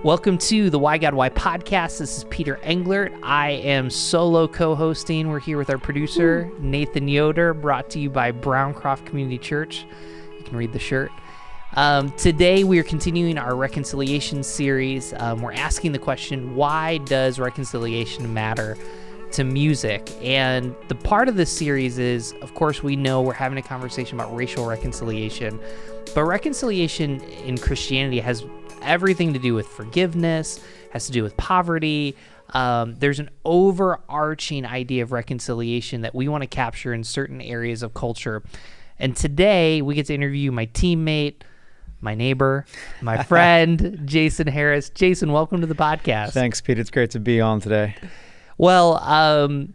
Welcome to the Why God Why podcast. This is Peter Englert. I am solo co-hosting. We're here with our producer, Nathan Yoder, brought to you by Browncroft Community Church. You can read the shirt. Today, we are continuing our reconciliation series. We're asking the question, why does reconciliation matter to music? And the part of this series is, of course, we know we're having a conversation about racial reconciliation, but reconciliation in Christianity has everything to do with forgiveness, has to do with poverty. There's an overarching idea of reconciliation that we want to capture in certain areas of culture. And today we get to interview my teammate, my neighbor, my friend, Jason Harris. Jason, welcome to the podcast. Thanks, Pete. It's great to be on today. Well,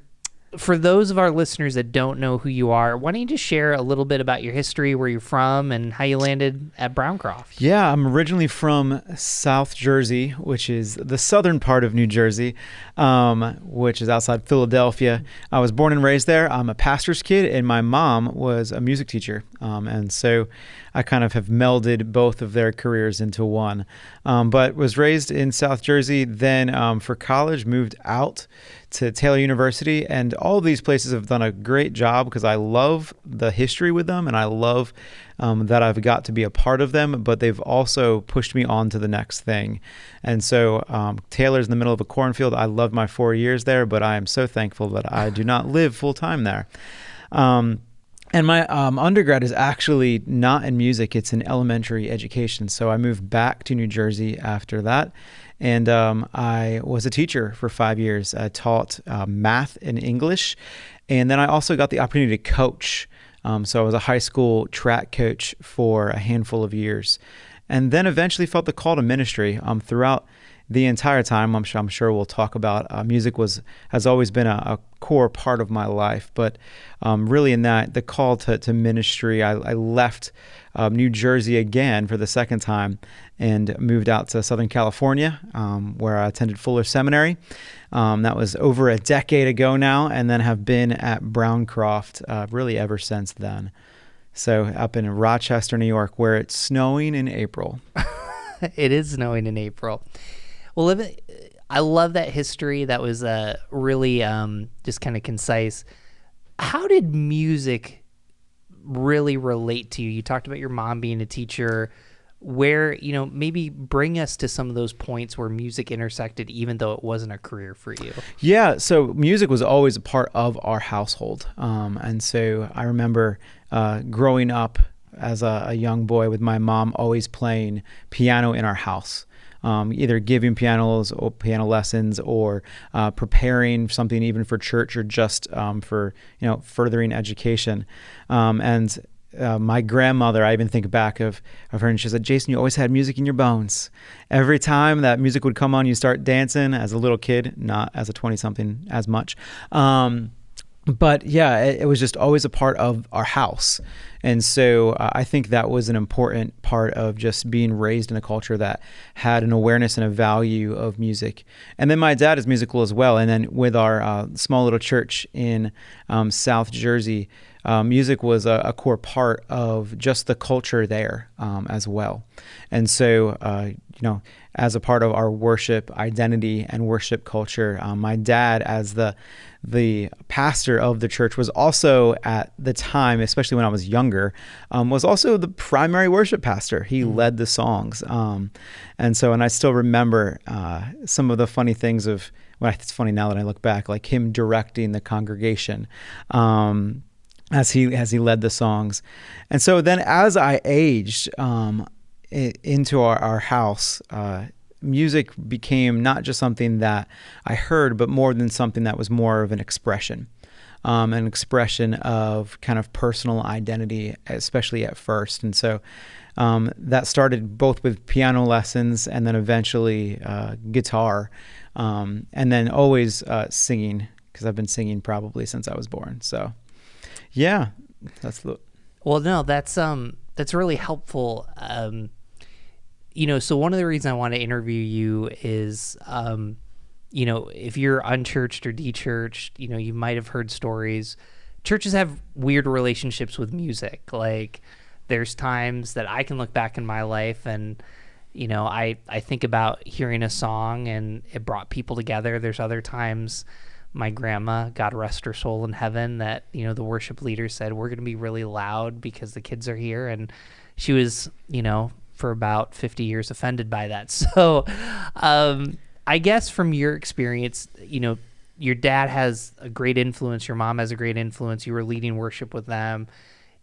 for those of our listeners that don't know who you are, why don't you just share a little bit about your history, where you're from, and how you landed at Browncroft? Yeah, I'm originally from South Jersey, which is the southern part of New Jersey, which is outside Philadelphia. I was born and raised there. I'm a pastor's kid, and my mom was a music teacher. And so I kind of have melded both of their careers into one. But was raised in South Jersey, then for college moved out to Taylor University, and all of these places have done a great job because I love the history with them, and I love that I've got to be a part of them, but they've also pushed me on to the next thing. And so Taylor's in the middle of a cornfield. I loved my 4 years there, but I am so thankful that I do not live full-time there. And my undergrad is actually not in music, it's in elementary education. So I moved back to New Jersey after that. And I was a teacher for 5 years. I taught math and English. And then I also got the opportunity to coach. So I was a high school track coach for a handful of years. And then eventually felt the call to ministry throughout the entire time. I'm sure we'll talk about music has always been a core part of my life, but really in that the call to ministry, I left New Jersey again for the second time and moved out to Southern California, where I attended Fuller Seminary. That was over a decade ago now, and then have been at Browncroft really ever since then. So up in Rochester, New York, where it's snowing in April. It is snowing in April. Well, I love that history. That was really just kind of concise. How did music really relate to you? You talked about your mom being a teacher. Where, maybe bring us to some of those points where music intersected, even though it wasn't a career for you. Yeah, so music was always a part of our household. And so I remember growing up as a young boy with my mom always playing piano in our house. Either giving piano lessons or preparing something even for church or just for furthering education. And my grandmother, I even think back of her, and she said, "Jason, you always had music in your bones. Every time that music would come on, you start dancing." As a little kid, not as a 20-something as much. But yeah, it was just always a part of our house. And so I think that was an important part of just being raised in a culture that had an awareness and a value of music. And then my dad is musical as well. And then with our small little church in South Jersey, music was a core part of just the culture there as well. And so, as a part of our worship identity and worship culture, my dad, as the pastor of the church, was also at the time, especially when I was younger, was also the primary worship pastor. He led the songs. And I still remember some of the funny things of, well, it's funny now that I look back, like him directing the congregation as he led the songs. And so then as I aged into our house, music became not just something that I heard, but more than something that was more of an expression of kind of personal identity, especially at first. And so that started both with piano lessons and then eventually guitar, and then always singing, because I've been singing probably since I was born. So yeah, Well, no, that's really helpful. So one of the reasons I want to interview you is, if you're unchurched or dechurched, you might have heard stories. Churches have weird relationships with music. Like, there's times that I can look back in my life and I think about hearing a song and it brought people together. There's other times my grandma, God rest her soul in heaven, that, the worship leader said, we're going to be really loud because the kids are here. And she was, for about 50 years offended by that. So I guess from your experience, your dad has a great influence, your mom has a great influence, you were leading worship with them,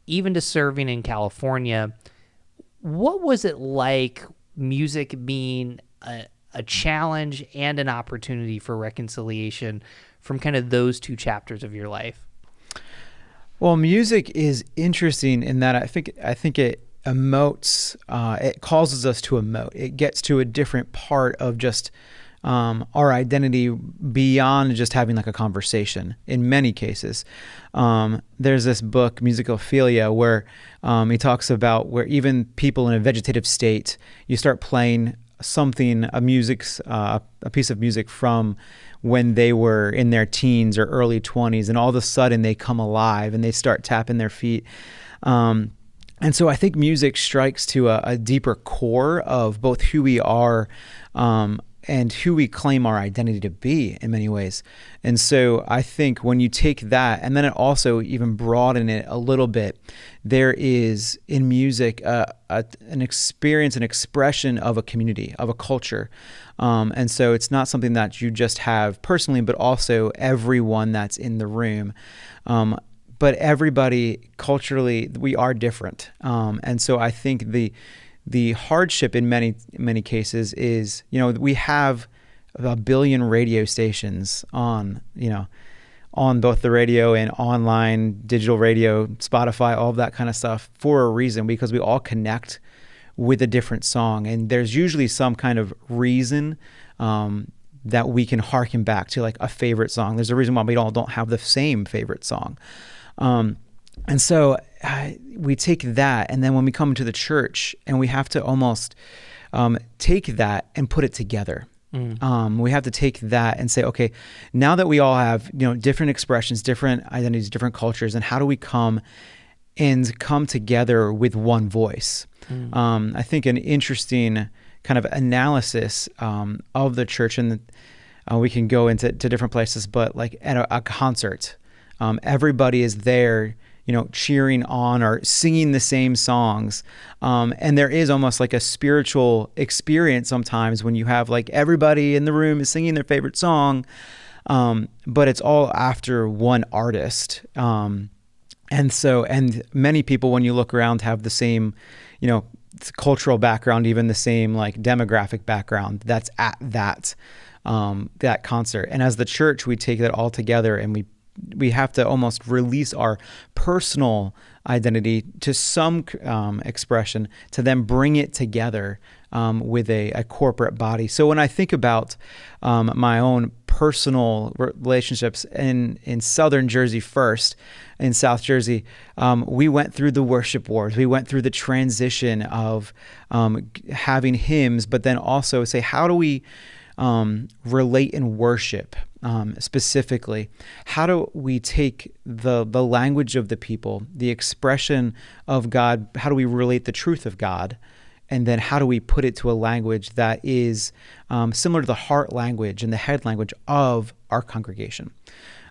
even to serving in California. What was it like, music being a challenge and an opportunity for reconciliation from kind of those two chapters of your life? Well, music is interesting in that I think it emotes, it causes us to emote. It gets to a different part of just our identity beyond just having like a conversation in many cases. There's this book, Musicophilia, where he talks about where even people in a vegetative state, you start playing a piece of music from when they were in their teens or early 20s, and all of a sudden they come alive and they start tapping their feet. And so I think music strikes to a deeper core of both who we are and who we claim our identity to be in many ways. And so I think when you take that and then it also even broaden it a little bit, there is in music an experience, an expression of a community, of a culture. And so it's not something that you just have personally, but also everyone that's in the room. But everybody culturally, we are different. And so I think the hardship in many cases is, we have a billion radio stations on both the radio and online, digital radio, Spotify, all of that kind of stuff for a reason, because we all connect with a different song. And there's usually some kind of reason that we can harken back to, like a favorite song. There's a reason why we all don't have the same favorite song. And so we take that, and then when we come to the church, and we have to almost take that and put it together. We have to take that and say, okay, now that we all have different expressions, different identities, different cultures, and how do we come together with one voice? I think an interesting kind of analysis of the church, and we can go into different places, but like at a concert, everybody is there, cheering on or singing the same songs. And there is almost like a spiritual experience sometimes when you have like everybody in the room is singing their favorite song, but it's all after one artist. And many people, when you look around, have the same, cultural background, even the same like demographic background that's at that concert. And as the church, we take that all together, and we have to almost release our personal identity to some expression to then bring it together with a corporate body. So when I think about my own personal relationships in Southern Jersey first, in South Jersey, we went through the worship wars. We went through the transition of having hymns, but then also say, how do we relate in worship? Specifically, how do we take the language of the people, the expression of God, how do we relate the truth of God, and then how do we put it to a language that is similar to the heart language and the head language of our congregation?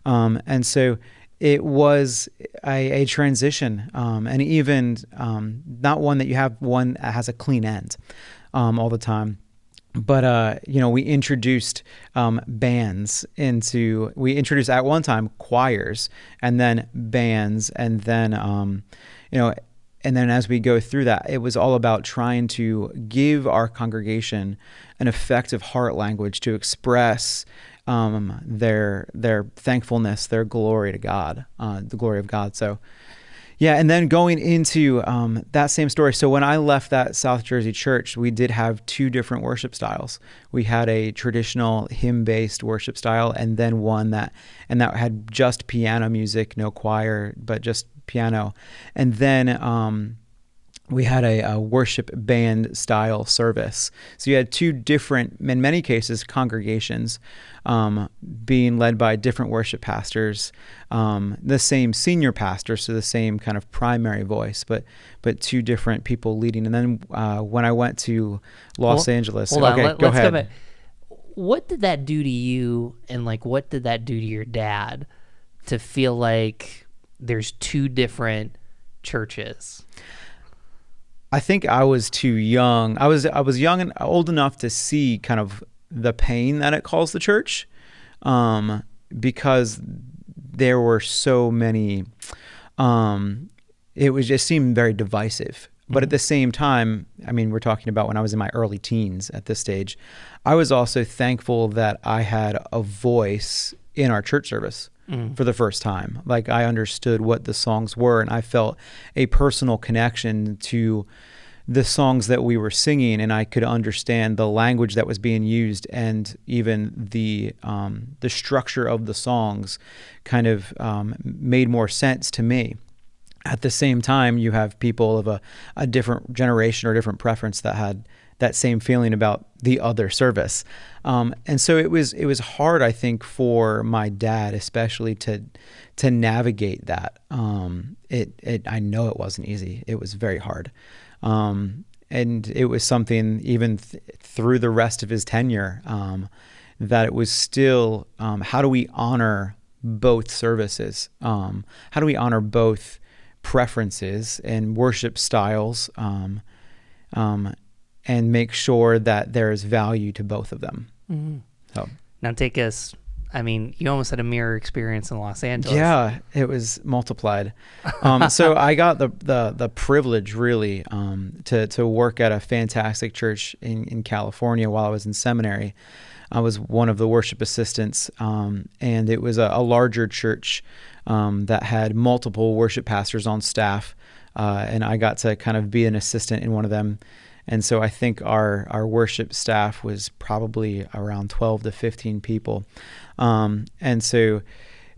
And so it was a transition, and even not one that you have one that has a clean end all the time. But, we introduced we introduced at one time choirs, and then bands, and then, and then as we go through that, it was all about trying to give our congregation an effective heart language to express their thankfulness, their glory to God, the glory of God. So, yeah, and then going into that same story. So when I left that South Jersey church, we did have two different worship styles. We had a traditional hymn-based worship style, and then one that had just piano music, no choir, but just piano. And then we had a worship band style service. So you had two different, in many cases, congregations being led by different worship pastors, the same senior pastor, so the same kind of primary voice, but two different people leading. And then when I went to Los Angeles, hold on, okay, let's go ahead. come back. What did that do to you, and like what did that do to your dad to feel like there's two different churches? I think I was too young. I was young and old enough to see kind of the pain that it calls the church, because there were so many. It just seemed very divisive. But at the same time, I mean, we're talking about when I was in my early teens at this stage, I was also thankful that I had a voice in our church service for the first time. Like, I understood what the songs were, and I felt a personal connection to the songs that we were singing, and I could understand the language that was being used, and even the structure of the songs kind of made more sense to me. At the same time, you have people of a different generation or different preference that had that same feeling about the other service. And so it was hard, I think, for my dad, especially to navigate that. I know it wasn't easy. It was very hard. And it was something even through the rest of his tenure, that it was still, how do we honor both services? How do we honor both preferences and worship styles, and make sure that there is value to both of them? Mm-hmm. So now take us, I mean, you almost had a mirror experience in Los Angeles. Yeah, it was multiplied. So I got the privilege really to work at a fantastic church in California while I was in seminary. I was one of the worship assistants, and it was a larger church that had multiple worship pastors on staff, and I got to kind of be an assistant in one of them. And so I think our worship staff was probably around 12 to 15 people. And so,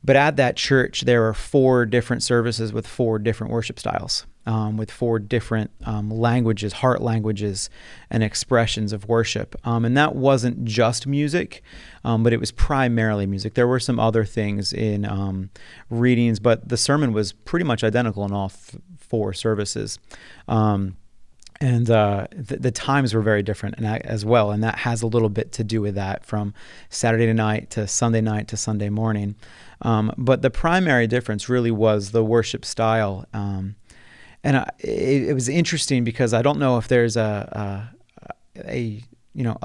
but at that church, there were 4 different services with 4 different worship styles, with 4 different languages, heart languages, and expressions of worship. And that wasn't just music, but it was primarily music. There were some other things in readings, but the sermon was pretty much identical in all 4 services. And the times were very different as well, and that has a little bit to do with that, from Saturday night to Sunday morning. But the primary difference really was the worship style. It was interesting because I don't know if there's a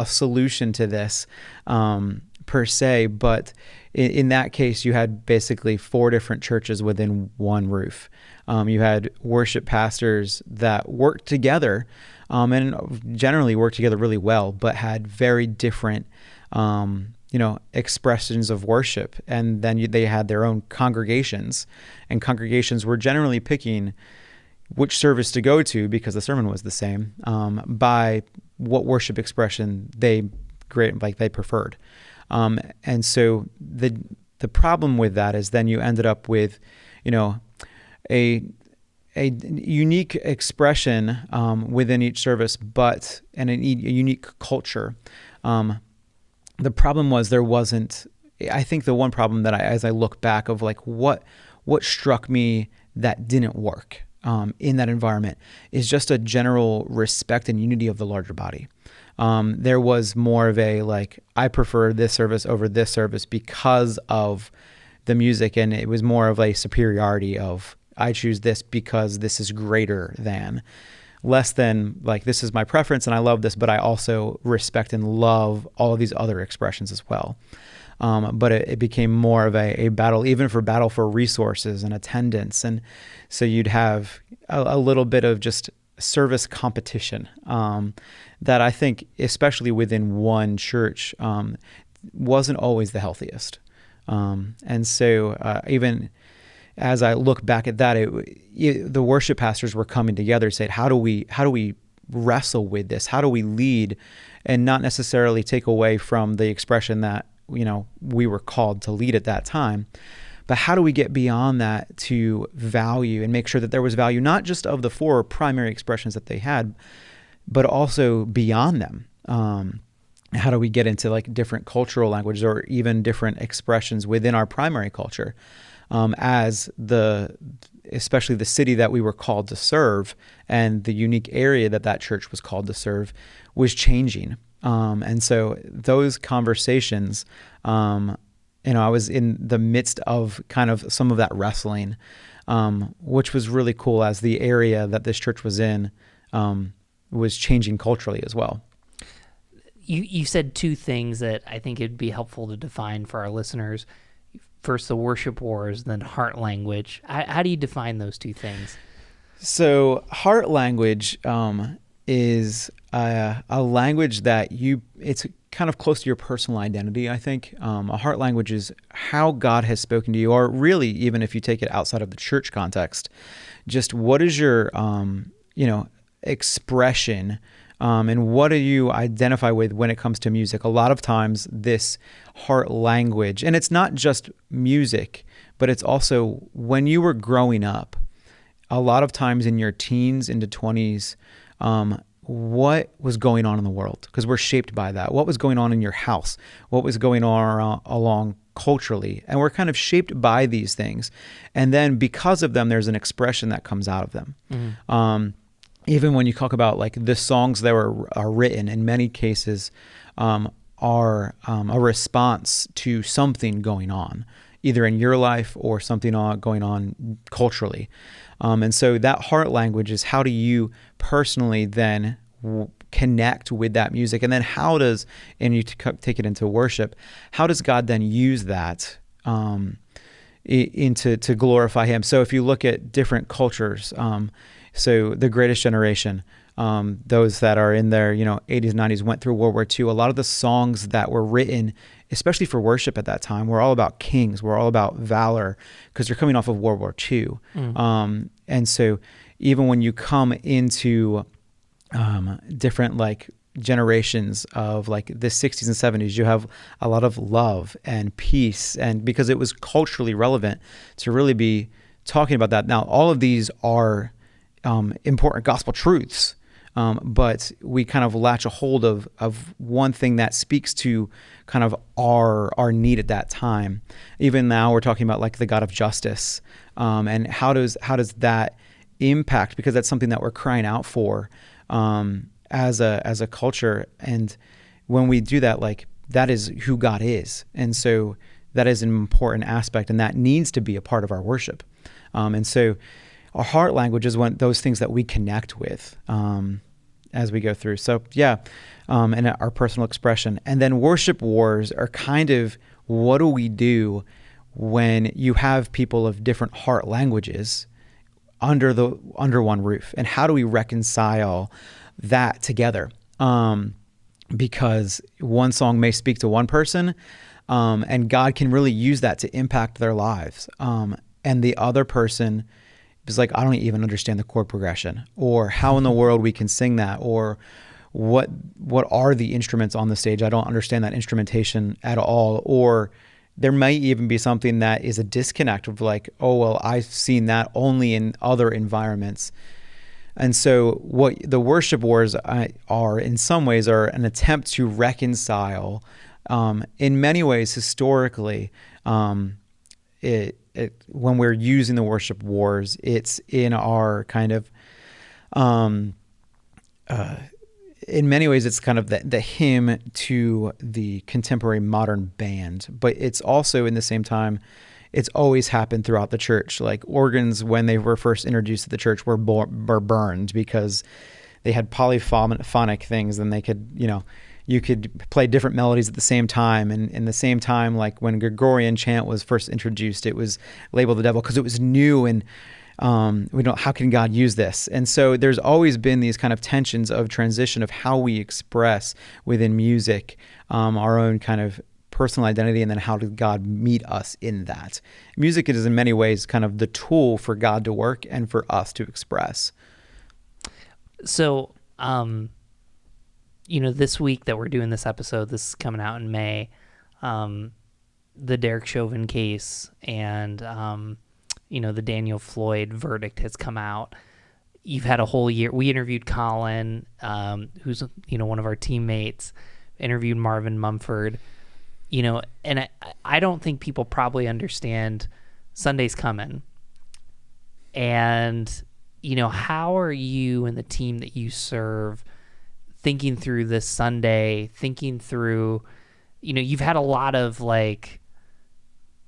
solution to this per se, but in that case, you had basically 4 different churches within one roof. You had worship pastors that worked together, and generally worked together really well, but had very different, expressions of worship. And then they had their own congregations, and congregations were generally picking which service to go to, because the sermon was the same, by what worship expression they preferred. And so the problem with that is then you ended up with, a unique expression within each service, but and a unique culture. The problem was there wasn't. I think the one problem that as I look back of like what struck me that didn't work in that environment is just a general respect and unity of the larger body. There was more of a I prefer this service over this service because of the music, and it was more of a superiority of I choose this because this is greater than, less than this is my preference and I love this, but I also respect and love all of these other expressions as well. But it became more of a battle, even battle for resources and attendance. And so you'd have a little bit of just service competition that I think, especially within one church, wasn't always the healthiest. And so even as I look back at that, the worship pastors were coming together and saying, how do we wrestle with this? How do we lead and not necessarily take away from the expression that we were called to lead at that time, But how do we get beyond that to value and make sure that there was value, not just of the four primary expressions that they had, but also beyond them? How do we get into like different cultural languages or even different expressions within our primary culture, especially the city that we were called to serve and the unique area that church was called to serve was changing. And so those conversations, I was in the midst of kind of some of that wrestling, which was really cool as the area that this church was in was changing culturally as well. You said two things that I think it'd be helpful to define for our listeners. First, the worship wars, then heart language. How do you define those two things? So heart language is a language that it's kind of close to your personal identity, I think. A heart language is how God has spoken to you, or really, even if you take it outside of the church context, just what is your, expression, and what do you identify with when it comes to music? A lot of times this heart language, and it's not just music, but it's also when you were growing up, a lot of times in your teens into 20s, what was going on in the world? Because we're shaped by that. What was going on in your house? What was going on along culturally? And we're kind of shaped by these things. And then because of them, there's an expression that comes out of them. Mm-hmm. Even when you talk about like the songs that are written, in many cases, are a response to something going on, either in your life or something going on culturally. And so that heart language is how do you personally then connect with that music? And then and you take it into worship, how does God then use that to glorify him? So if you look at different cultures, so the Greatest Generation, those that are in their 80s, 90s, went through World War II. A lot of the songs that were written, especially for worship at that time, were all about kings. Were all about valor because you're coming off of World War II. And so even when you come into different like generations of like the 60s and 70s, you have a lot of love and peace, and because it was culturally relevant to really be talking about that. Now, all of these are important gospel truths, but we kind of latch a hold of one thing that speaks to kind of our need at that time. Even now, we're talking about like the God of justice, and how does that impact? Because that's something that we're crying out for as a culture, and when we do that, like that is who God is, and so that is an important aspect, and that needs to be a part of our worship, and so. Our heart language is those things that we connect with as we go through. So and our personal expression. And then worship wars are kind of what do we do when you have people of different heart languages under one roof, and how do we reconcile that together? Because one song may speak to one person, and God can really use that to impact their lives, and the other person. It's like, I don't even understand the chord progression, or how in the world we can sing that, or what are the instruments on the stage? I don't understand that instrumentation at all. Or there might even be something that is a disconnect of like, oh, well, I've seen that only in other environments. And so what the worship wars are in some ways are an attempt to reconcile, in many ways, historically, when we're using the worship wars, it's in our kind of, in many ways, it's kind of the hymn to the contemporary modern band, but it's also in the same time, it's always happened throughout the church. Like organs, when they were first introduced to the church, were burned because they had polyphonic things, and they could, you could play different melodies at the same time. And in the same time, like when Gregorian chant was first introduced, it was labeled the devil because it was new, and how can God use this? And so there's always been these kind of tensions of transition of how we express within music, our own kind of personal identity, and then how did God meet us in that? Music is in many ways kind of the tool for God to work and for us to express. So, this week that we're doing this episode, this is coming out in May, the Derek Chauvin case and, the Daniel Floyd verdict has come out. You've had a whole year. We interviewed Colin, who's, one of our teammates, interviewed Marvin Mumford, and I don't think people probably understand Sunday's coming. And, how are you and the team that you serve thinking through this Sunday, thinking through, you've had a lot of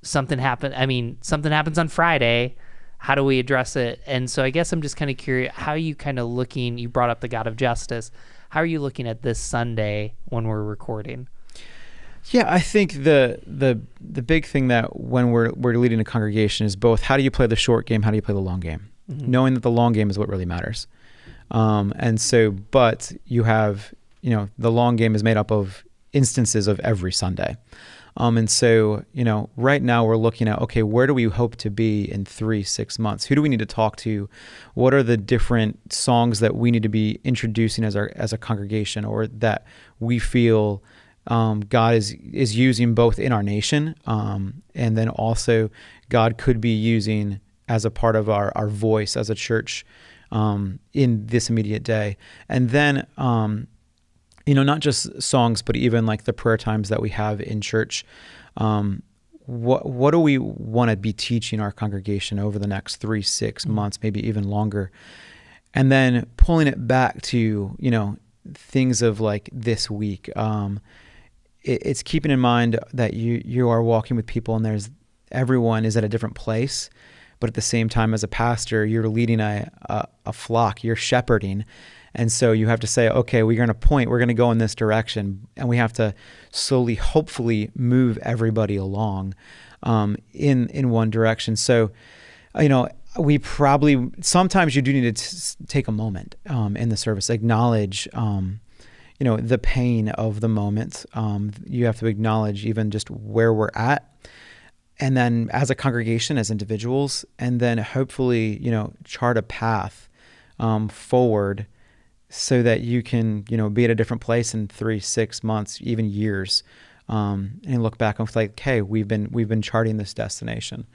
something happens on Friday. How do we address it? And so I guess I'm just kind of curious, how are you kind of looking, you brought up the God of justice. How are you looking at this Sunday when we're recording? Yeah, I think the big thing that when we're leading a congregation is both how do you play the short game, how do you play the long game? Mm-hmm. Knowing that the long game is what really matters. But you have, the long game is made up of instances of every Sunday. Right now we're looking at, okay, where do we hope to be in 3-6 months? Who do we need to talk to? What are the different songs that we need to be introducing as a congregation, or that we feel God is using both in our nation, and then also God could be using as a part of our voice as a church in this immediate day. And then not just songs, but even like the prayer times that we have in church. What do we want to be teaching our congregation over the next 3-6 months, maybe even longer? And then pulling it back to, things of like this week. It's keeping in mind that you are walking with people, and everyone is at a different place. But at the same time, as a pastor, you're leading a flock, you're shepherding. And so you have to say, okay, we're going to go in this direction, and we have to slowly, hopefully, move everybody along in one direction. So, we probably, sometimes you do need to take a moment in the service, acknowledge, the pain of the moment. You have to acknowledge even just where we're at. And then as a congregation, as individuals, and then hopefully, chart a path forward, so that you can, be at a different place in 3-6 months, even years, and look back and like, hey, we've been charting this destination.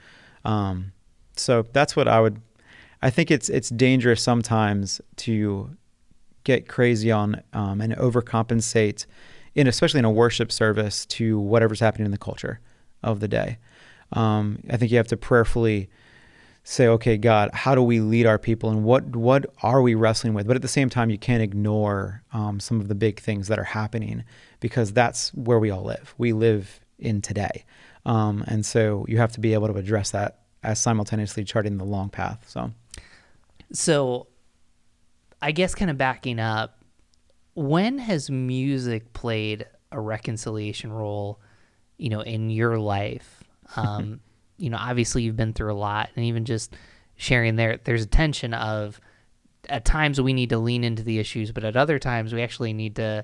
So that's what I think it's dangerous sometimes to get crazy on and overcompensate, especially in a worship service, to whatever's happening in the culture of the day. I think you have to prayerfully say, okay, God, how do we lead our people, and what are we wrestling with? But at the same time, you can't ignore some of the big things that are happening, because that's where we all live. We live in today. And so you have to be able to address that as simultaneously charting the long path. So I guess kind of backing up, when has music played a reconciliation role, in your life? Obviously you've been through a lot, and even just sharing there's a tension of, at times we need to lean into the issues, but at other times we actually need to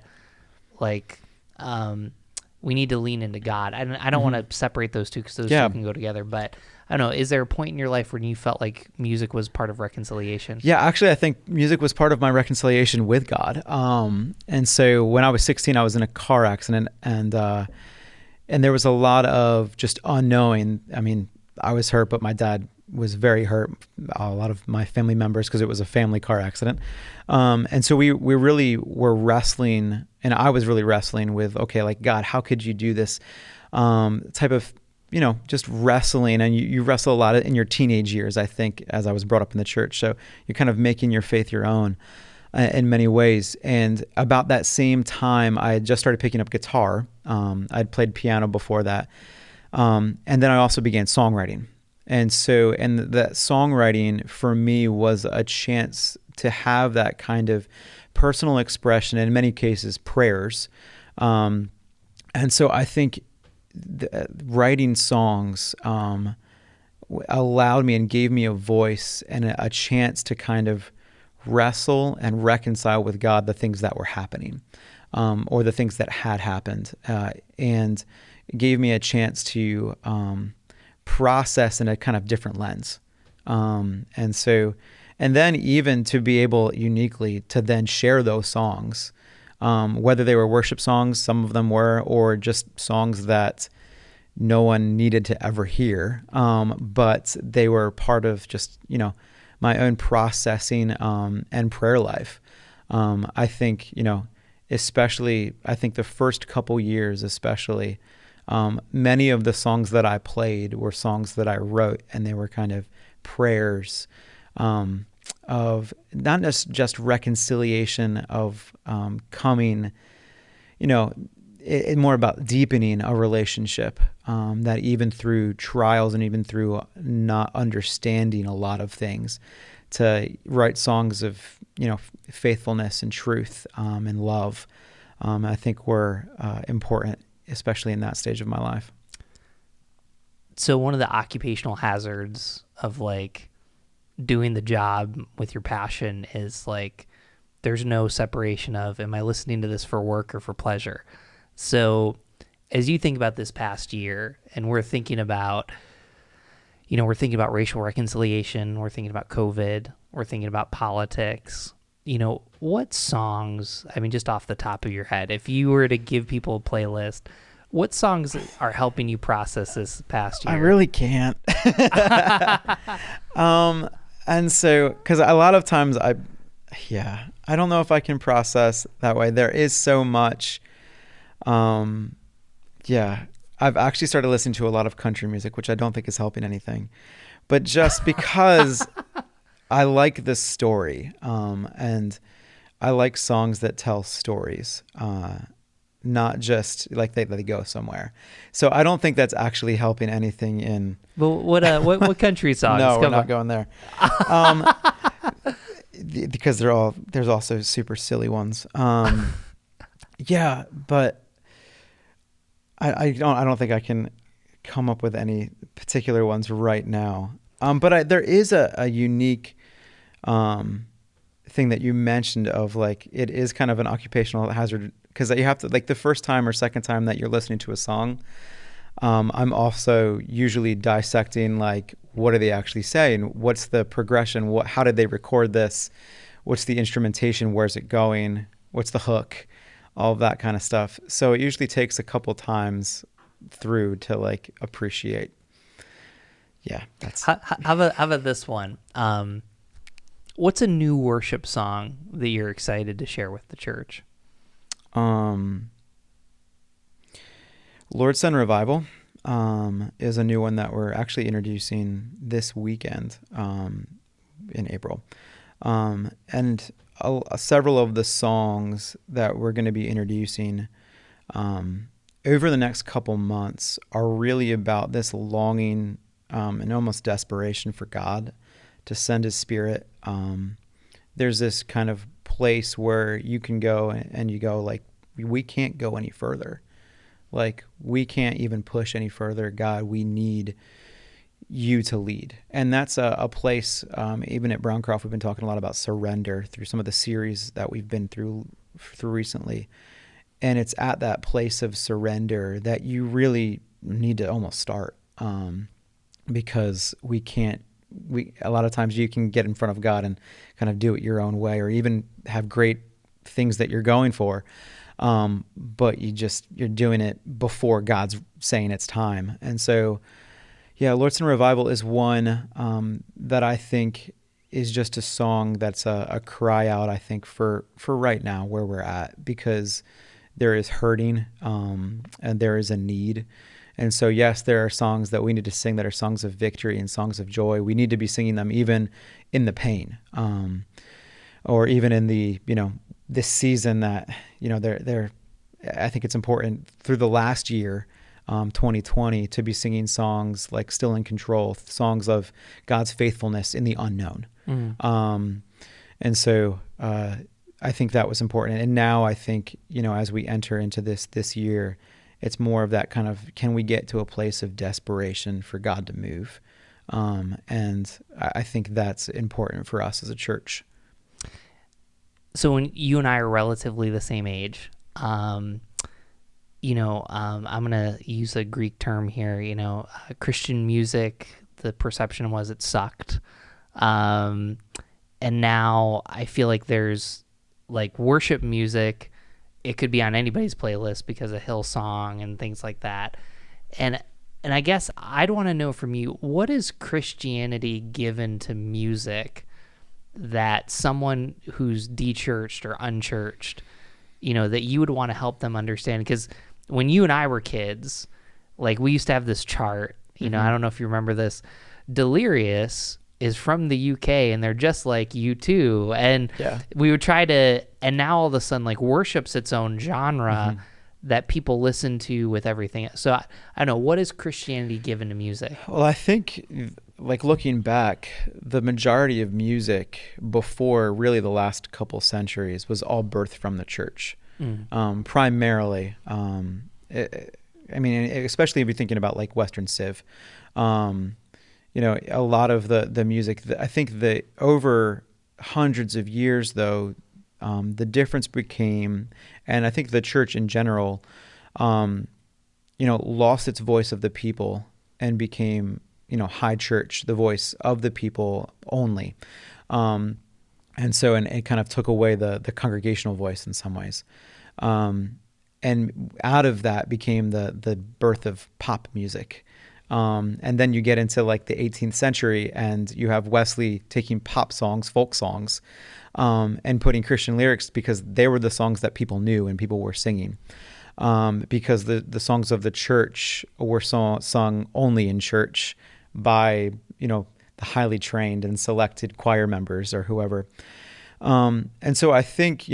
we need to lean into God. I don't want to separate those two, because those two can go together, but I don't know, is there a point in your life when you felt like music was part of reconciliation? Yeah, actually I think music was part of my reconciliation with God. And so when I was 16, I was in a car accident, and there was a lot of just unknowing. I mean, I was hurt, but my dad was very hurt, a lot of my family members, because it was a family car accident. And so we really were wrestling, and I was really wrestling with, okay, like, God, how could you do this type of, just wrestling. And you wrestle a lot in your teenage years, I think, as I was brought up in the church. So you're kind of making your faith your own in many ways. And about that same time, I had just started picking up guitar. I'd played piano before that. And then I also began songwriting. And that songwriting for me was a chance to have that kind of personal expression, and in many cases, prayers. And so I think writing songs allowed me and gave me a voice and a chance to kind of wrestle and reconcile with God the things that were happening, or the things that had happened, and gave me a chance to process in a kind of different lens. And then even to be able uniquely to then share those songs, whether they were worship songs, some of them were, or just songs that no one needed to ever hear, but they were part of just, my own processing and prayer life. I think, especially, I think the first couple years especially, many of the songs that I played were songs that I wrote, and they were kind of prayers of not just reconciliation of coming, more about deepening a relationship, that even through trials and even through not understanding a lot of things, to write songs of, faithfulness and truth and love, I think were important, especially in that stage of my life. So one of the occupational hazards of like doing the job with your passion is like there's no separation of, am I listening to this for work or for pleasure? So as you think about this past year, and we're thinking about racial reconciliation, we're thinking about COVID, we're thinking about politics, what songs, just off the top of your head, if you were to give people a playlist, what songs are helping you process this past year? I really can't. And so, because a lot of times I don't know if I can process that way. There is so much. I've actually started listening to a lot of country music, which I don't think is helping anything, but just because I like this story, and I like songs that tell stories, not just like they go somewhere. So I don't think that's actually helping anything in. But what country songs? No, we're not going there. Because there's also super silly ones. But I don't think I can come up with any particular ones right now. But there is a unique thing that you mentioned of like, it is kind of an occupational hazard, because you have to, like, the first time or second time that you're listening to a song, I'm also usually dissecting, like, what are they actually saying? What's the progression? How did they record this? What's the instrumentation? Where's it going? What's the hook? All of that kind of stuff. So it usually takes a couple times through to like appreciate. Yeah. How about this one? What's a new worship song that you're excited to share with the church? Lord Send Revival is a new one that we're actually introducing this weekend in April. And several of the songs that we're going to be introducing over the next couple months are really about this longing and almost desperation for God to send His Spirit. There's this kind of place where you can go and you go like, we can't go any further. Like, we can't even push any further. God, we need you to lead. And that's a place, even at Browncroft, we've been talking a lot about surrender through some of the series that we've been through recently. And it's at that place of surrender that you really need to almost start, because a lot of times you can get in front of God and kind of do it your own way, or even have great things that you're going for. But you're doing it before God's saying it's time. And so, yeah, Lord Send Revival is one that I think is just a song that's a cry out, I think, for right now where we're at, because there is hurting and there is a need. And so, yes, there are songs that we need to sing that are songs of victory and songs of joy. We need to be singing them even in the pain, or even in the, this season that, I think it's important through the last year, 2020, to be singing songs like Still in Control, songs of God's faithfulness in the unknown. Mm. And so I think that was important. And now I think, as we enter into this year, it's more of that kind of, can we get to a place of desperation for God to move? And I think that's important for us as a church. So when you and I are relatively the same age, I'm going to use a Greek term here, Christian music, the perception was it sucked. And now I feel like there's like worship music, it could be on anybody's playlist because of Hillsong and things like that. And And I guess I'd want to know from you, what is Christianity given to music that someone who's de-churched or unchurched, that you would want to help them understand? Because when you and I were kids, like, we used to have this chart, I don't know if you remember this. Delirious is from the UK, and they're just like U2. And we would try to, and now all of a sudden, like, worship's its own genre that people listen to with everything. So I don't know, what is Christianity given to music? Well, I think, like, looking back, the majority of music before really the last couple centuries was all birthed from the church, primarily. Especially if you're thinking about like Western Civ, a lot of the music, I think that over hundreds of years, though, the difference became, and I think the church in general, lost its voice of the people and became, high church, the voice of the people only. And it kind of took away the congregational voice in some ways. And out of that became the birth of pop music. And then you get into like the 18th century, and you have Wesley taking pop songs, folk songs, and putting Christian lyrics because they were the songs that people knew and people were singing. Because the songs of the church were sung only in church by, the highly trained and selected choir members or whoever. And so I think,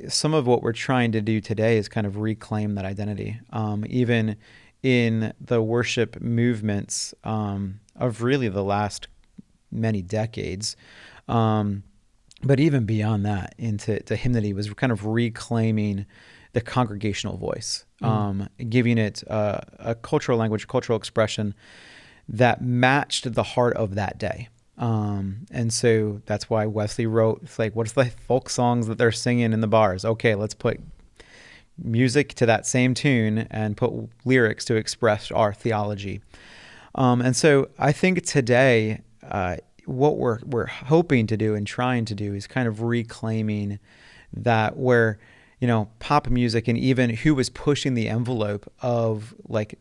some of what we're trying to do today is kind of reclaim that identity, even in the worship movements of really the last many decades. But even beyond that, into hymnody was kind of reclaiming the congregational voice, giving it a cultural language, cultural expression that matched the heart of that day. And so that's why Wesley wrote, it's like, what's the folk songs that they're singing in the bars? Okay, let's put music to that same tune and put lyrics to express our theology. And so I think today, what we're hoping to do and trying to do is kind of reclaiming that, where, pop music, and even who was pushing the envelope of like,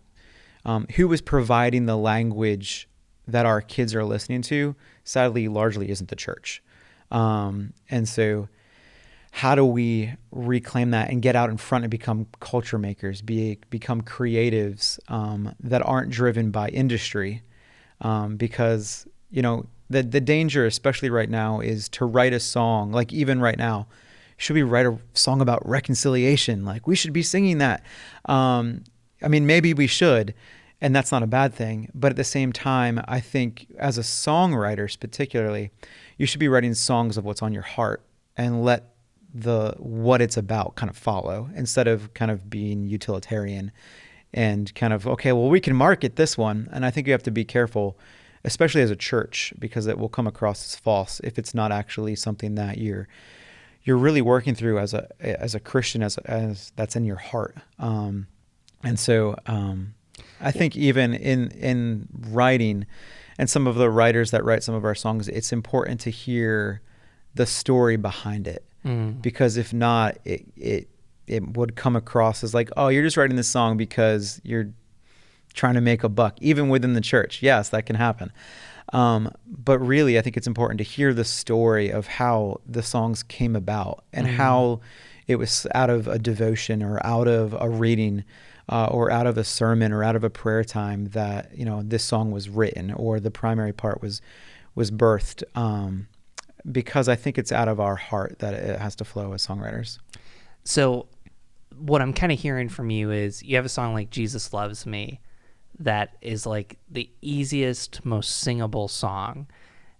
who was providing the language that our kids are listening to, sadly, largely isn't the church. And so how do we reclaim that and get out in front and become culture makers, become creatives that aren't driven by industry? Because, the danger, especially right now, is to write a song, like even right now, should we write a song about reconciliation? Like, we should be singing that. Maybe we should, and that's not a bad thing. But at the same time, I think as a songwriter particularly, you should be writing songs of what's on your heart and let what it's about kind of follow, instead of kind of being utilitarian and kind of, okay, well, we can market this one. And I think you have to be careful, especially as a church, because it will come across as false if it's not actually something that you're really working through as a Christian, as that's in your heart. And so I think even in writing, and some of the writers that write some of our songs, it's important to hear the story behind it. Because if not, it would come across as like, oh, you're just writing this song because you're trying to make a buck, even within the church. Yes, that can happen. But really, I think it's important to hear the story of how the songs came about, and how it was out of a devotion or out of a reading or out of a sermon or out of a prayer time that, this song was written, or the primary part was birthed. Because I think it's out of our heart that it has to flow as songwriters. So what I'm kind of hearing from you is you have a song like Jesus Loves Me that is like the easiest, most singable song.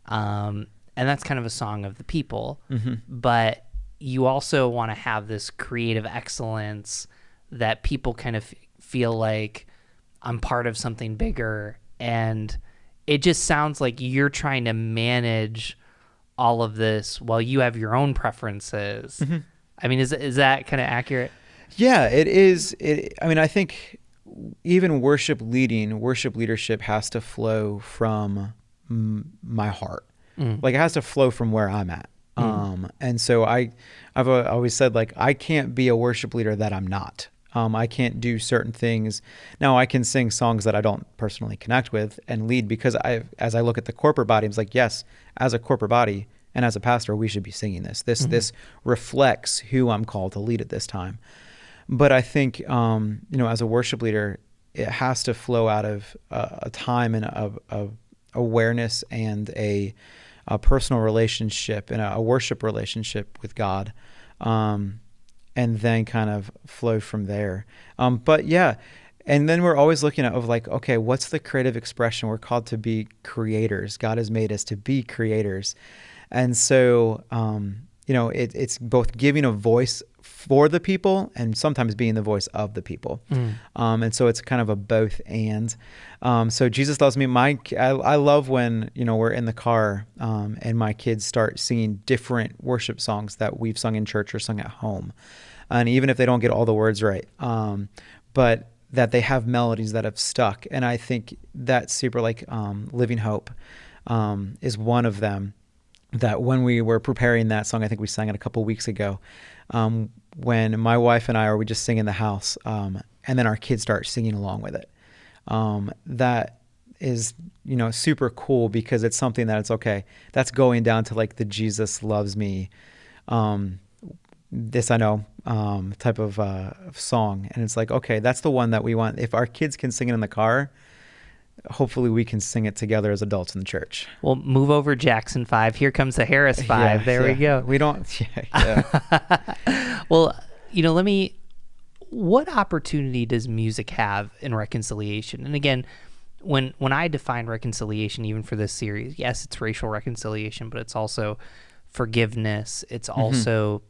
And that's kind of a song of the people. But you also want to have this creative excellence that people kind of feel like, I'm part of something bigger. And it just sounds like you're trying to manage all of this while you have your own preferences. Is that kind of accurate? Yeah, it is. I think even worship leadership has to flow from my heart. Like, it has to flow from where I'm at. And so I've always said, like, I can't be a worship leader that I'm not. I can't do certain things. Now I can sing songs that I don't personally connect with and lead, because as I look at the corporate body, I'm like, yes, as a corporate body and as a pastor, we should be singing this. This reflects who I'm called to lead at this time. But I think, as a worship leader, it has to flow out of a time and of awareness and a personal relationship and a worship relationship with God. And then kind of flow from there. But yeah, and then we're always looking at okay, what's the creative expression? We're called to be creators. God has made us to be creators. And so, it's both giving a voice for the people and sometimes being the voice of the people. And so it's kind of a both and. So Jesus Loves Me. I love when, we're in the car and my kids start singing different worship songs that we've sung in church or sung at home. And even if they don't get all the words right, but that they have melodies that have stuck. And I think that's super, Living Hope is one of them. That when we were preparing that song, I think we sang it a couple weeks ago, when my wife and I we just sing in the house, and then our kids start singing along with it. That is, super cool, because it's something that it's okay. That's going down to the Jesus Loves Me, this I know, type of song. And it's okay, that's the one that we want. If our kids can sing it in the car, hopefully we can sing it together as adults in the church. Well, move over, Jackson 5. Here comes the Harris 5. We go. We don't. Well, what opportunity does music have in reconciliation? And again, when I define reconciliation, even for this series, yes, it's racial reconciliation, but it's also forgiveness. It's also,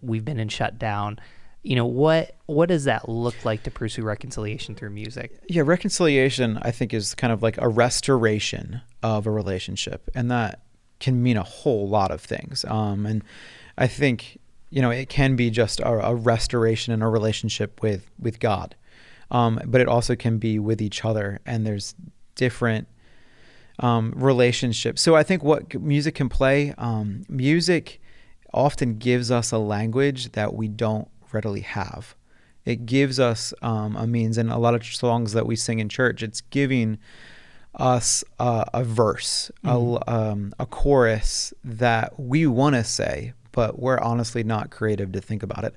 we've been in shutdown. What does that look like to pursue reconciliation through music? Yeah, reconciliation, I think, is kind of like a restoration of a relationship, and that can mean a whole lot of things. And I think, it can be just a restoration in a relationship with God, but it also can be with each other, and there's different relationships. So I think what music can play, music often gives us a language that we don't readily have. It gives us a means, and a lot of songs that we sing in church, it's giving us a verse, a chorus that we want to say, but we're honestly not creative to think about it.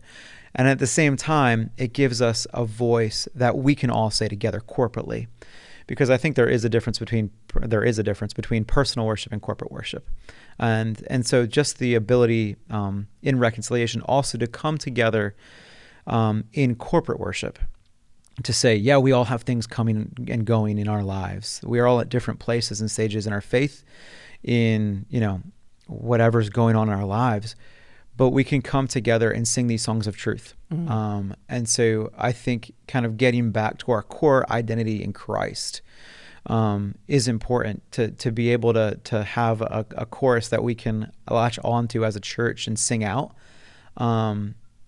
And at the same time, it gives us a voice that we can all say together corporately, because I think there is a difference between personal worship and corporate worship. And so just the ability in reconciliation also to come together in corporate worship, to say, yeah, we all have things coming and going in our lives. We are all at different places and stages in our faith, in, whatever's going on in our lives, but we can come together and sing these songs of truth. And so I think kind of getting back to our core identity in Christ is important, to be able to have a chorus that we can latch onto as a church and sing out.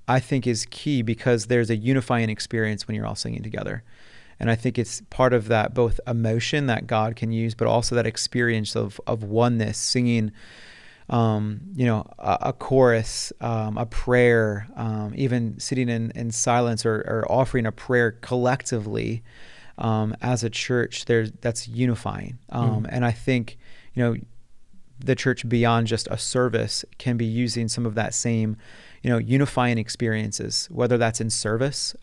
I think is key, because there's a unifying experience when you're all singing together. And I think it's part of that both emotion that God can use, but also that experience of oneness, singing, a chorus, a prayer, even sitting in silence or offering a prayer collectively as a church. That's unifying. And I think, the church, beyond just a service, can be using some of that same, unifying experiences, whether that's in service.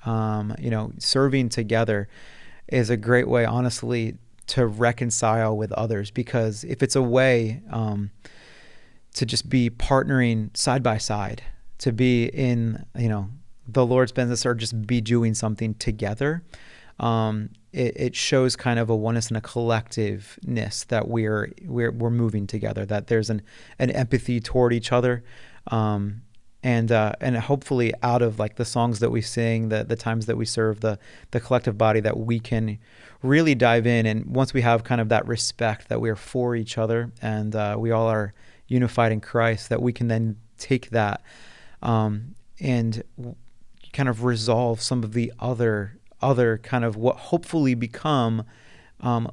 Serving together is a great way, honestly, to reconcile with others, because if it's a way to just be partnering side by side, to be in, the Lord's business, or just be doing something together, it shows kind of a oneness and a collectiveness that we're moving together, that there's an empathy toward each other. And hopefully out of the songs that we sing, the times that we serve, the collective body, that we can really dive in. And once we have kind of that respect that we're for each other, and we all are unified in Christ, that we can then take that and kind of resolve some of the other kind of what hopefully become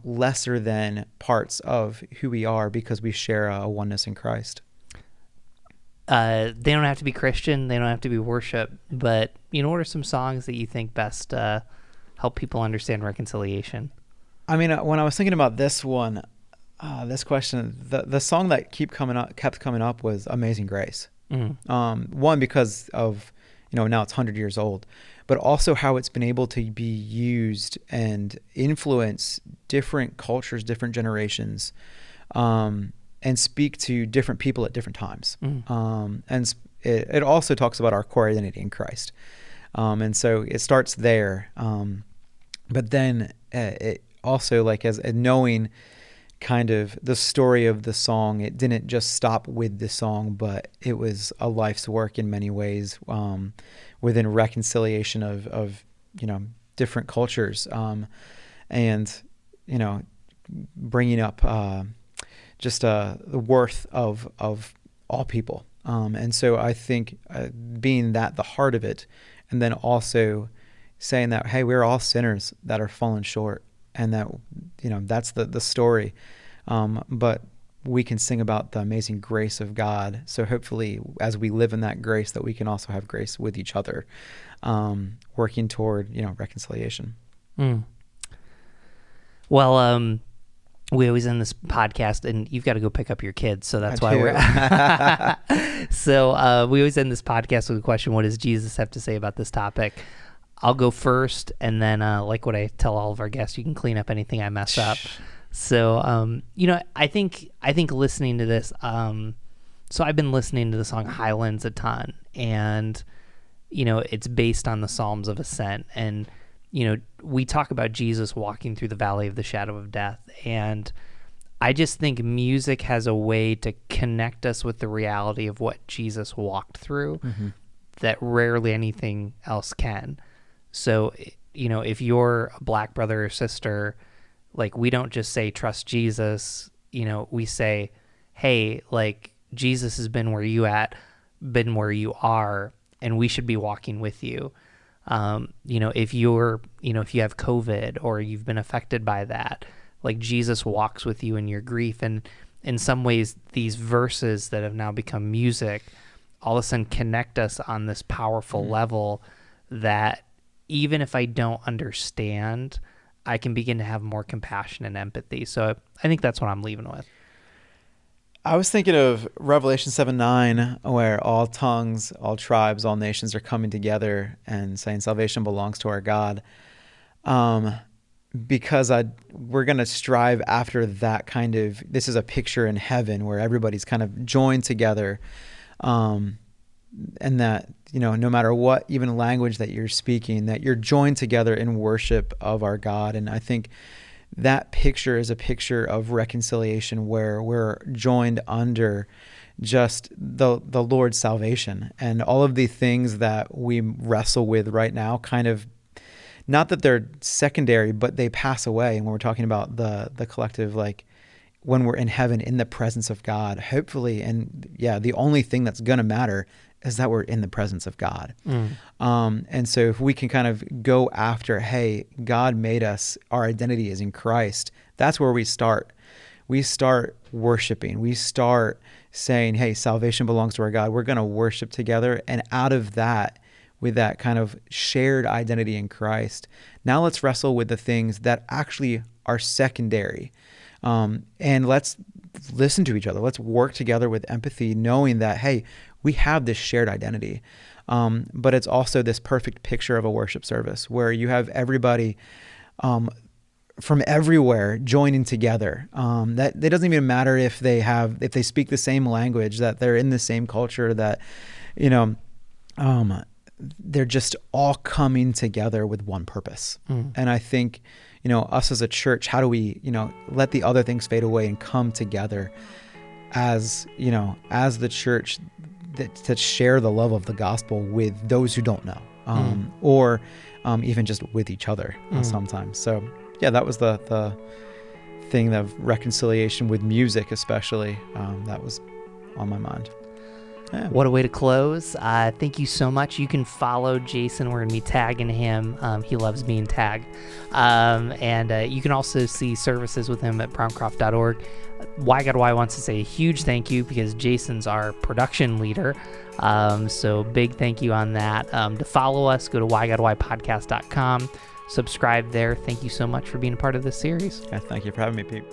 lesser than parts of who we are, because we share a oneness in Christ. they don't have to be Christian, they don't have to be worship, but what are some songs that you think best help people understand reconciliation? I mean, when I was thinking about this one, this question, the song that kept coming up was Amazing Grace. One, because of, now it's 100 years old, but also how it's been able to be used and influence different cultures, different generations, and speak to different people at different times. And it also talks about our core identity in Christ. And so it starts there. But then it also, like, as knowing kind of the story of the song, it didn't just stop with the song, but it was a life's work in many ways, within reconciliation of different cultures, and bringing up just the worth of all people. And so I think being that the heart of it, and then also saying that, hey, we're all sinners that are fallen short, and that that's the story, but we can sing about the amazing grace of God. So hopefully, as we live in that grace, that we can also have grace with each other, working toward reconciliation. Well, we always end this podcast, and you've got to go pick up your kids, so that's why we're. So we always end this podcast with a question: what does Jesus have to say about this topic? I'll go first, and then like what I tell all of our guests, you can clean up anything I mess up. So I think listening to this, so I've been listening to the song Highlands a ton, and it's based on the Psalms of Ascent, and we talk about Jesus walking through the valley of the shadow of death, and I just think music has a way to connect us with the reality of what Jesus walked through that rarely anything else can. So, if you're a Black brother or sister, like, we don't just say, trust Jesus, we say, hey, like, Jesus has been where you are, and we should be walking with you. If you're, if you have COVID or you've been affected by that, like, Jesus walks with you in your grief. And in some ways, these verses that have now become music all of a sudden connect us on this powerful level that even if I don't understand, I can begin to have more compassion and empathy. So I think that's what I'm leaving with. I was thinking of Revelation 7:9, where all tongues, all tribes, all nations are coming together and saying salvation belongs to our God. Because we're going to strive after that kind of, this is a picture in heaven where everybody's kind of joined together. And that, no matter what, even language that you're speaking, that you're joined together in worship of our God. And I think that picture is a picture of reconciliation where we're joined under just the Lord's salvation, and all of the things that we wrestle with right now, kind of, not that they're secondary, but they pass away. And when we're talking about the collective, like, when we're in heaven in the presence of God, hopefully, and the only thing that's going to matter is that we're in the presence of God. And so if we can kind of go after, hey, God made us, our identity is in Christ, that's where we start. We start worshiping. We start saying, hey, salvation belongs to our God. We're going to worship together. And out of that, with that kind of shared identity in Christ, now let's wrestle with the things that actually are secondary. And let's listen to each other. Let's work together with empathy, knowing that, hey, we have this shared identity. But it's also this perfect picture of a worship service where you have everybody from everywhere joining together. That it doesn't even matter if they speak the same language, that they're in the same culture, that, they're just all coming together with one purpose. And I think, us as a church, how do we, let the other things fade away and come together as the church to share the love of the gospel with those who don't know, or even just with each other sometimes. So that was the thing of reconciliation with music, especially, that was on my mind. Yeah. What a way to close. Thank you so much. You can follow Jason. We're going to be tagging him. He loves being tagged. And you can also see services with him at browncroft.org. Why God Why wants to say a huge thank you because Jason's our production leader. So big thank you on that. To follow us, go to whygodwhypodcast.com. Subscribe there. Thank you so much for being a part of this series. Yeah, thank you for having me, Pete.